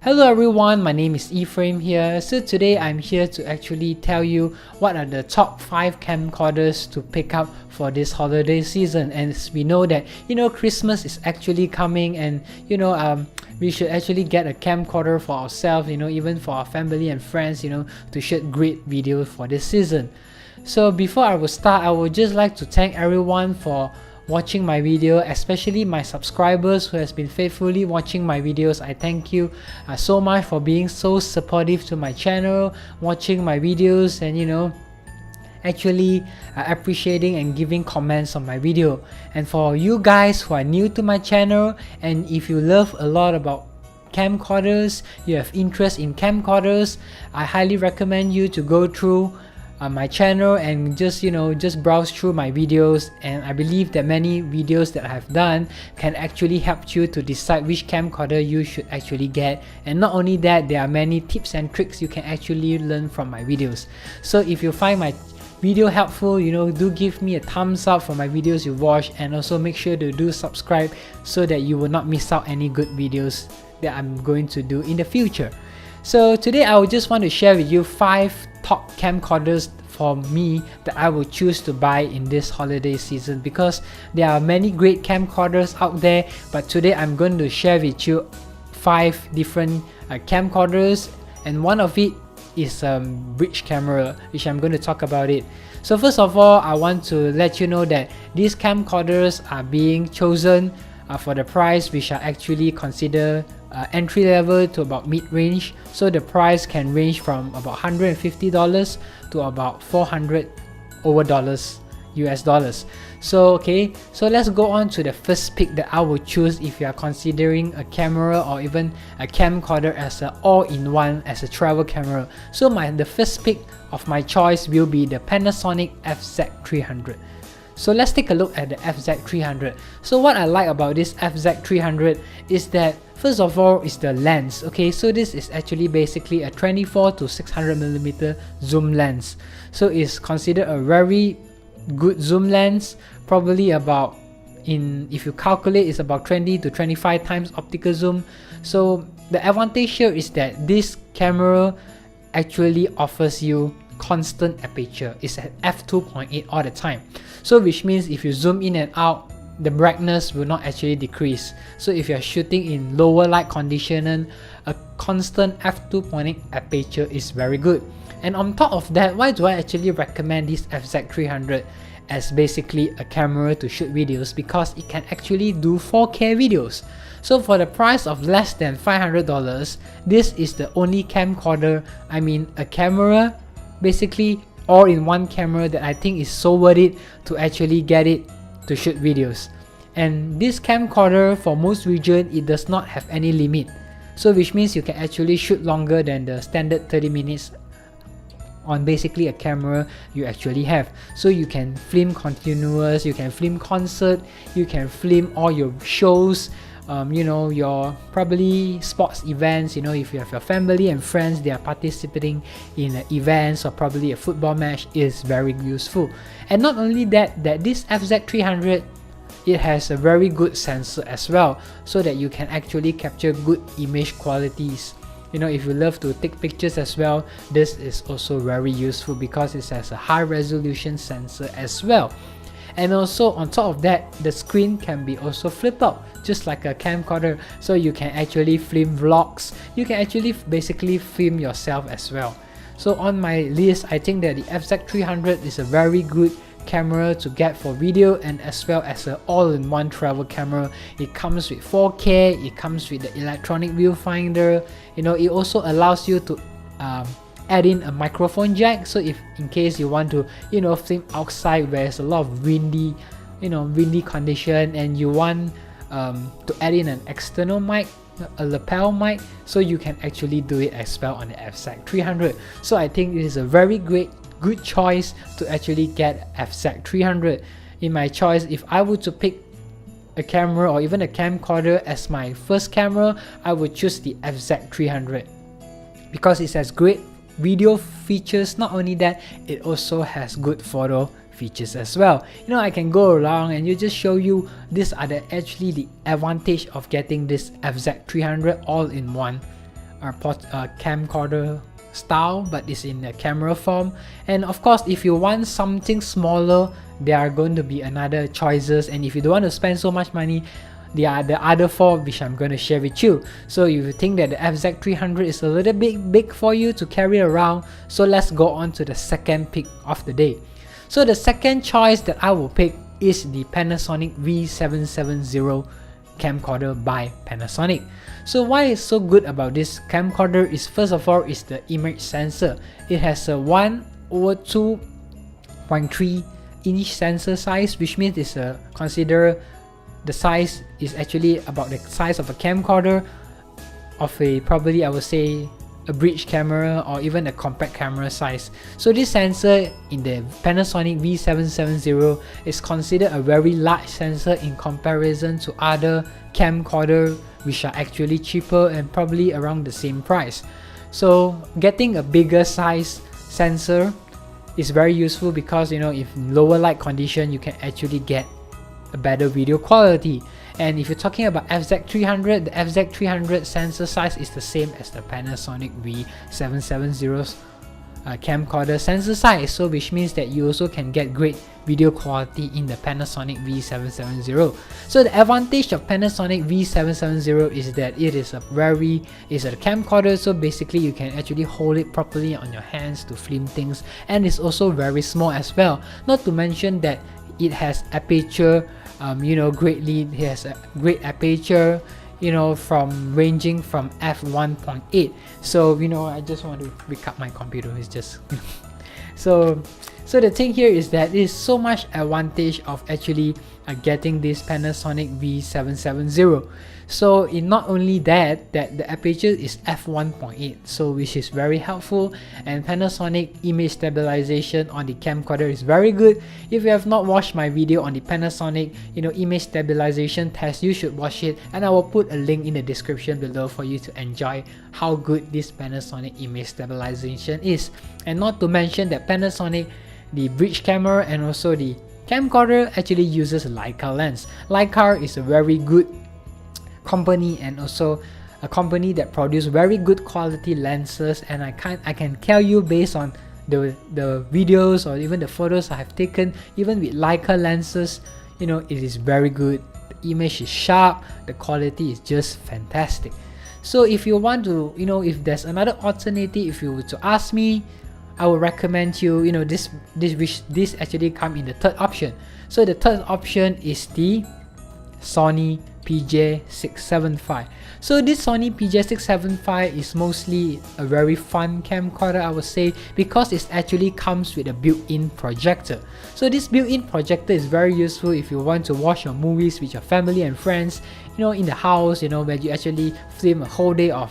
Hello everyone, my name is Ephraim here. So today I'm here to actually tell you what are the top 5 camcorders to pick up for this holiday season. And as we know that, Christmas is actually coming, and we should actually get a camcorder for ourselves, even for our family and friends, to shoot great videos for this season. So before I will start, I would just like to thank everyone for watching my video, especially my subscribers who has been faithfully watching my videos. I thank you so much for being so supportive to my channel, watching my videos, and actually appreciating and giving comments on my video. And for you guys who are new to my channel, and if you love a lot about camcorders, you have interest in camcorders, I highly recommend you to go through my channel and just browse through my videos. And I believe that many videos that I have done can actually help you to decide which camcorder you should actually get. And not only that, there are many tips and tricks you can actually learn from my videos. So if you find my video helpful, do give me a thumbs up for my videos you watch, and also make sure to do subscribe so that you will not miss out any good videos that I'm going to do in the future. So today I would just want to share with you 5 top camcorders for me that I will choose to buy in this holiday season, because there are many great camcorders out there, but today I'm going to share with you 5 different camcorders, and one of it is bridge camera, which I'm going to talk about it. So first of all, I want to let you know that these camcorders are being chosen for the price which are actually considered entry level to about mid-range. So the price can range from about $150 to about $400 US dollars. So so let's go on to the first pick that I will choose if you are considering a camera or even a camcorder as an all-in-one, as a travel camera. So the first pick of my choice will be the Panasonic FZ300. So let's take a look at the FZ300. So what I like about this FZ300 is that, first of all, is the lens. So this is actually basically a 24 to 600mm zoom lens. So it's considered a very good zoom lens, probably about, if you calculate, it's about 20 to 25 times optical zoom. So the advantage here is that this camera actually offers you constant aperture. It's at f2.8 all the time. So which means if you zoom in and out, the brightness will not actually decrease. So if you're shooting in lower light condition, a constant f2.8 aperture is very good. And on top of that, why do I actually recommend this FZ300 as basically a camera to shoot videos? Because it can actually do 4K videos. So for the price of less than $500, this is the only camcorder, a camera, basically all-in-one camera, that I think is so worth it to actually get it to shoot videos. And this camcorder, for most region, it does not have any limit. So which means you can actually shoot longer than the standard 30 minutes on basically a camera you actually have. So you can film continuous, you can film concert, you can film all your shows, your probably sports events. If you have your family and friends, they are participating in events or probably a football match, is very useful. And not only that, this FZ300, it has a very good sensor as well, so that you can actually capture good image qualities. If you love to take pictures as well, this is also very useful because it has a high resolution sensor as well. And also on top of that, the screen can be also flipped out, just like a camcorder. So you can actually film vlogs, you can actually basically film yourself as well. So on my list, I think that the FZ300 is a very good camera to get for video, and as well as an all-in-one travel camera. It comes with 4K, it comes with the electronic viewfinder. It also allows you to add in a microphone jack, so if in case you want to film outside where there's a lot of windy condition, and you want to add in an external mic, a lapel mic, so you can actually do it as well on the FZ300. So I think it is a very good choice to actually get FZ300. In my choice, if I were to pick a camera or even a camcorder as my first camera, I would choose the FZ300 because it has great video features. Not only that, it also has good photo features as well. I can go around and just show you, these are actually the advantage of getting this FZ300 all-in-one camcorder style, but it's in the camera form. And of course, if you want something smaller, there are going to be another choices, and if you don't want to spend so much money, there are the other four which I'm going to share with you. So if you think that the FZ300 is a little bit big for you to carry around, so let's go on to the second pick of the day. So the second choice that I will pick is the Panasonic V770 camcorder by Panasonic. So why it's so good about this camcorder is, first of all, is the image sensor. It has a 1/2.3 inch sensor size, which means it's consider the size is actually about the size of a camcorder of a, probably I would say, a bridge camera or even a compact camera size. So this sensor in the Panasonic V770 is considered a very large sensor in comparison to other camcorder which are actually cheaper and probably around the same price. So getting a bigger size sensor is very useful because, you know, if lower light condition, you can actually get a better video quality. And if you're talking about FZ300, the FZ300 sensor size is the same as the Panasonic V770's camcorder sensor size, so which means that you also can get great video quality in the Panasonic V770. So the advantage of Panasonic V770 is that it is a camcorder, so basically you can actually hold it properly on your hands to film things, and it's also very small as well. Not to mention that it has aperture, it has a great aperture, from ranging from f1.8. So I just want to pick up my computer. It's just so the thing here is that there's so much advantage of actually getting this Panasonic V770. So in not only that the aperture is f1.8, so which is very helpful, and Panasonic image stabilization on the camcorder is very good. If you have not watched my video on the Panasonic image stabilization test, you should watch it, and I will put a link in the description below for you to enjoy how good this Panasonic image stabilization is. And not to mention that Panasonic, the bridge camera and also the camcorder actually uses Leica lens. Leica is a very good company and also a company that produce very good quality lenses, and I can tell you based on the videos or even the photos I have taken, even with Leica lenses, it is very good. The image is sharp, the quality is just fantastic. So if you want to, if there's another alternative, if you were to ask me, I would recommend you, this actually come in the third option. So the third option is the Sony PG675. So this Sony PG675 is mostly a very fun camcorder, I would say, because it actually comes with a built-in projector. So this built-in projector is very useful if you want to watch your movies with your family and friends, in the house, where you actually film a whole day of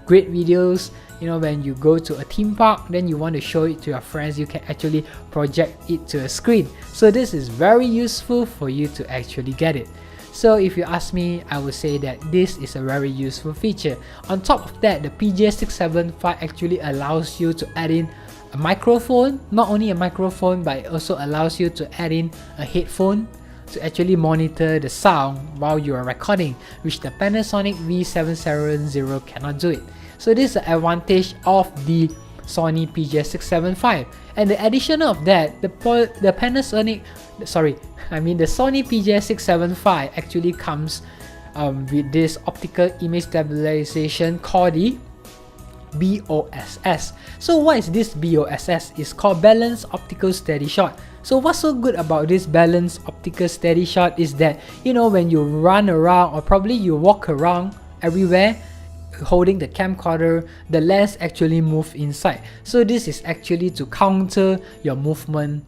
great videos. When you go to a theme park, then you want to show it to your friends, you can actually project it to a screen. So this is very useful for you to actually get it. So if you ask me, I would say that this is a very useful feature. On top of that, the PG675 actually allows you to add in a microphone. Not only a microphone, but it also allows you to add in a headphone to actually monitor the sound while you are recording, which the Panasonic V770 cannot do it. So this is the advantage of the Sony PG675. And the addition of that, the Sony PG675 actually comes with this optical image stabilization called the BOSS. So what is this BOSS? It's called Balanced Optical Steady Shot. So what's so good about this Balanced Optical Steady Shot is that, when you run around or probably you walk around everywhere holding the camcorder, the lens actually move inside. So this is actually to counter your movement,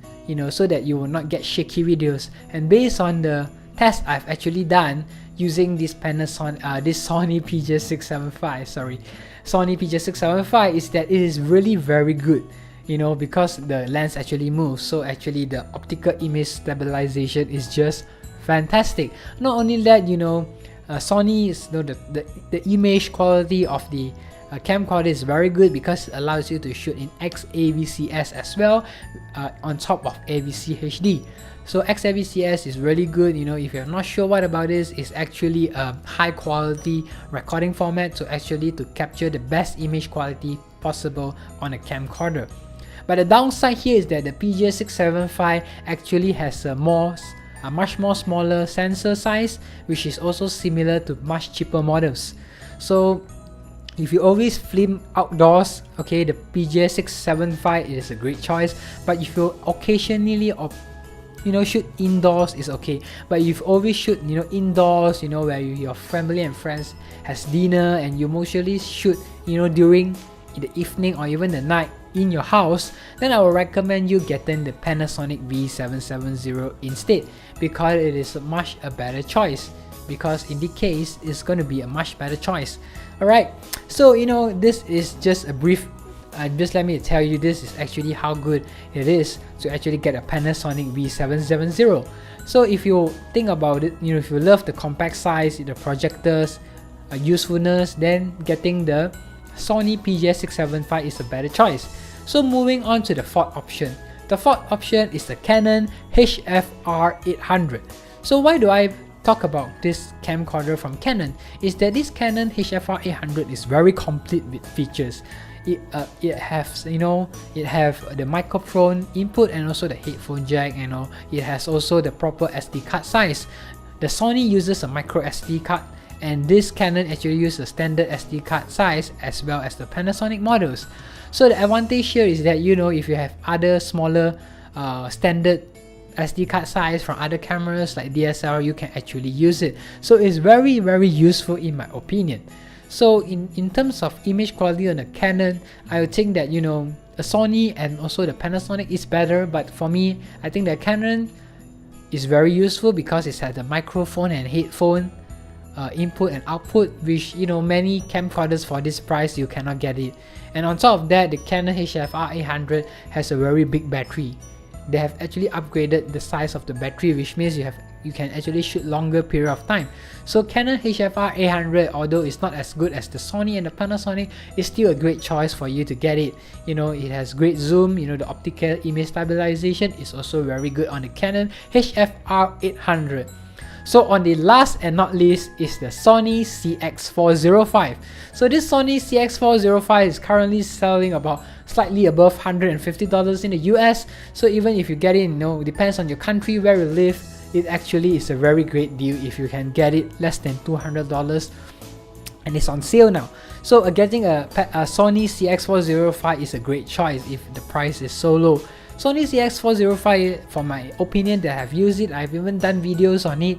so that you will not get shaky videos. And based on the test I've actually done using this Sony PG675 is that it is really very good, because the lens actually moves. So actually the optical image stabilization is just fantastic. Not only that, Sony is the image quality of the camcorder is very good because it allows you to shoot in XAVCS as well, on top of AVC HD. So XAVCS is really good. You know, if you're not sure what about this, it's actually a high quality recording format to capture the best image quality possible on a camcorder. But the downside here is that the PG675 actually has a much more smaller sensor size, which is also similar to much cheaper models. So if you always film outdoors, okay, the PG675 is a great choice. But if you occasionally shoot indoors, is okay. But if you always shoot indoors, where your family and friends has dinner, and you mostly shoot during the evening or even the night in your house, then I would recommend you getting the Panasonic V770 instead, because it is much a better choice. Because in this case, it's going to be a much better choice. Alright, so this is just a brief. Just let me tell you, this is actually how good it is to actually get a Panasonic V770. So if you think about it, if you love the compact size, the projectors, usefulness, then getting the Sony PG675 is a better choice. So moving on to the fourth option. The fourth option is the Canon HFR800. So why do I talk about this camcorder from Canon? Is that this Canon HFR800 is very complete with features. It has the microphone input and also the headphone jack. It has also the proper SD card size. The Sony uses a micro SD card, and this Canon actually uses a standard SD card size as well as the Panasonic models. So the advantage here is that if you have other smaller standard SD card size from other cameras like DSLR, you can actually use it. So it's very useful in my opinion. So in terms of image quality on the Canon, I would think that the Sony and also the Panasonic is better, but for me, I think the Canon is very useful because it has the microphone and headphone input and output, which many camcorders for this price you cannot get it. And on top of that, the Canon HFR800 has a very big battery. They have actually upgraded the size of the battery, which means you can actually shoot longer period of time. So Canon HFR800, although it's not as good as the Sony and the Panasonic, is still a great choice for you to get it. It has great zoom, the optical image stabilization is also very good on the Canon HFR800. So on the last and not least is the Sony CX405. So this Sony CX405 is currently selling about slightly above $150 in the US. So even if you get it, depends on your country where you live, it actually is a very great deal if you can get it less than $200, and it's on sale now. So getting a Sony CX405 is a great choice if the price is so low. Sony CX405, for my opinion, that I have used it, I've even done videos on it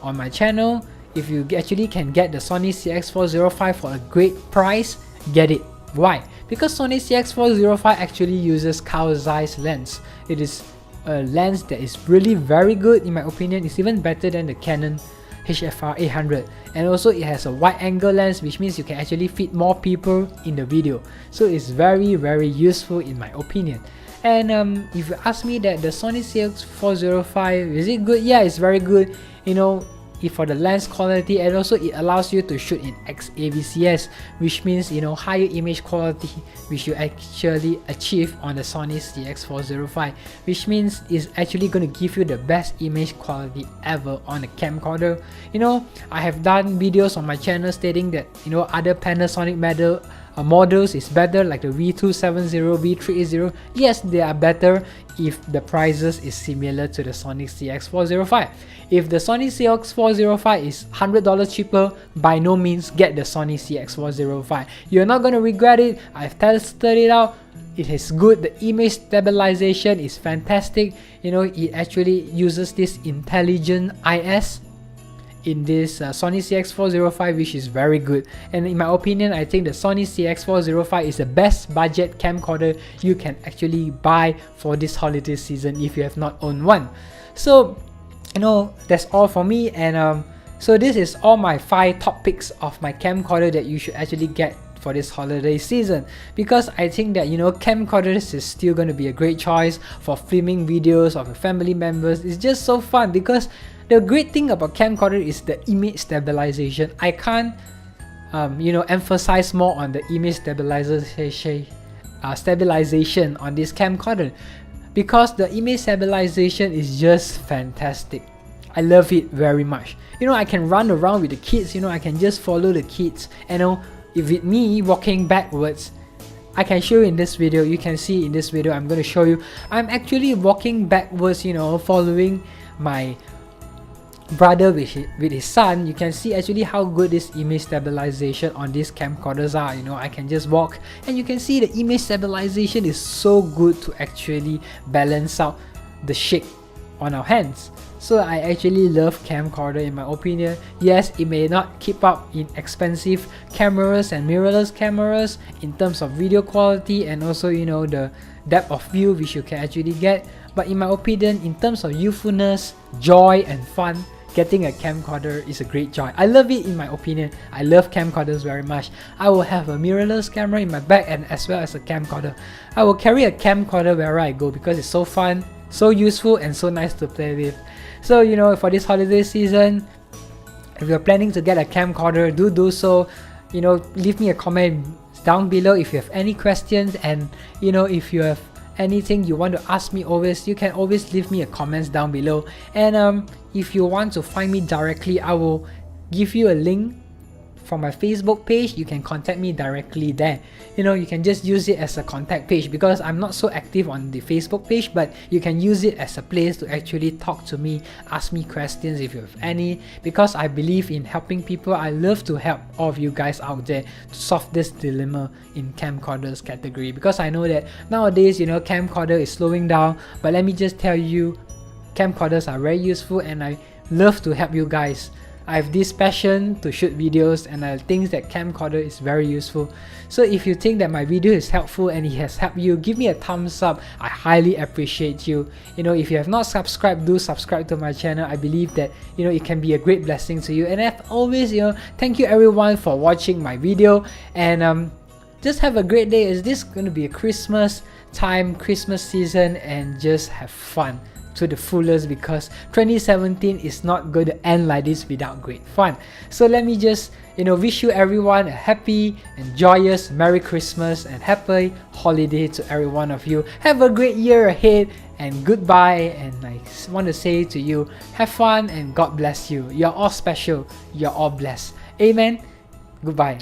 on my channel. If you actually can get the Sony CX405 for a great price, get it. Why? Because Sony CX405 actually uses cow size lens. It is a lens that is really very good in my opinion. It's even better than the Canon HFR800, and also it has a wide angle lens, which means you can actually fit more people in the video. So it's very useful in my opinion. And if you ask me that the Sony CX405, is it good? Yeah, it's very good. For the lens quality, and also it allows you to shoot in XAVCS, which means higher image quality, which you actually achieve on the Sony CX405, which means it's actually going to give you the best image quality ever on a camcorder. I have done videos on my channel stating that other Panasonic models is better, like the V270, V380. Yes, they are better if the prices is similar to the Sony CX405. If the Sony CX405 is $100 cheaper, by no means get the Sony CX405. You're not going to regret it. I've tested it out. It is good. The image stabilization is fantastic. It actually uses this intelligent IS in this Sony CX405, which is very good. And in my opinion, I think the Sony CX405 is the best budget camcorder you can actually buy for this holiday season if you have not owned one. So that's all for me, and so this is all my 5 top picks of my camcorder that you should actually get for this holiday season, because I think that camcorders is still going to be a great choice for filming videos of your family members. It's just so fun, because the great thing about camcorder is the image stabilization. I can't emphasize more on the image stabilization on this camcorder, because the image stabilization is just fantastic. I love it very much. I can run around with the kids, I can just follow the kids, if with me walking backwards, I can show you in this video. You can see in this video I'm going to show you I'm actually walking backwards, following my brother with his son. You can see actually how good this image stabilization on these camcorders are. I can just walk and you can see the image stabilization is so good to actually balance out the shake on our hands. So I actually love camcorder in my opinion. Yes, it may not keep up in expensive cameras and mirrorless cameras in terms of video quality and also the depth of view which you can actually get, but in my opinion, in terms of usefulness, joy and fun, getting a camcorder is a great joy. I love it in my opinion. I love camcorders very much. I will have a mirrorless camera in my bag and as well as a camcorder. I will carry a camcorder wherever I go because it's so fun, so useful and so nice to play with. So for this holiday season, if you're planning to get a camcorder, do so. Leave me a comment down below if you have any questions, and if you have anything you want to ask me, always you can always leave me a comments down below. And if you want to find me directly, I will give you a link from my Facebook page. You can contact me directly there. You can just use it as a contact page because I'm not so active on the Facebook page, but you can use it as a place to actually talk to me, ask me questions if you have any, because I believe in helping people. I love to help all of you guys out there to solve this dilemma in camcorders category, because I know that nowadays camcorder is slowing down, but let me just tell you, camcorders are very useful and I love to help you guys. I have this passion to shoot videos and I think that camcorder is very useful. So if you think that my video is helpful and it has helped you, give me a thumbs up. I highly appreciate you. If you have not subscribed, do subscribe to my channel. I believe that it can be a great blessing to you. And as always, thank you everyone for watching my video, and just have a great day. Is this going to be a Christmas time, Christmas season, and just have fun to the fullest, because 2017 is not going to end like this without great fun. So let me just wish you everyone a happy and joyous Merry Christmas and happy holiday to every one of you. Have a great year ahead and goodbye, and I want to say to you, have fun and God bless you. You're all special, you're all blessed. Amen. Goodbye.